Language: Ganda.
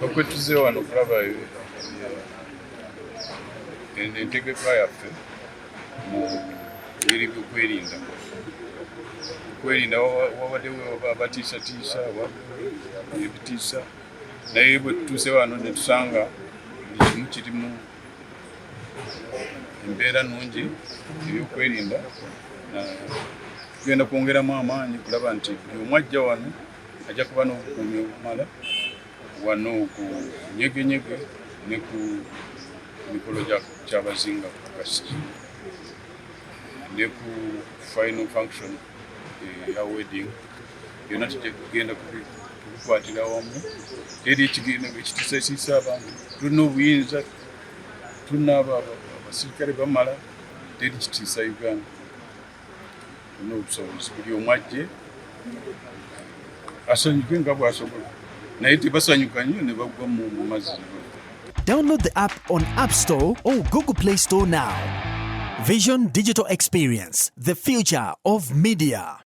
Okwetuze wano kulaba entegeka yaffe mu ebyokwerinda. Okwerinda wabaddewo abatiisatiisa, ebitiisa, naye bwe tutuuse wano ne tusanga buli kimu kirimu embeera nnungi ebyokwerinda. Tugenda kwongeramu amaanyi kulaba nti buli omu ajja wano ajja kuba n'obukuumi obumala wano ku nyegenyege ne ku mikolo gy'abazinga ku kasiki ne ku final function ya wedding. Byonna tugenda kubikwatira wamu eri ekituseesiisa abantu. Tulina obuyinza, tulina abasirikale bamala, teri kitiisa Uganda. Tulina obusobozi, buli omu ajje asanyuke nga bw'asobola, naye tebasanyuka nnyo ne bagwa mu mazzi. Download the app on App Store or Google Play Store now. Vision Digital Experience, the future of media.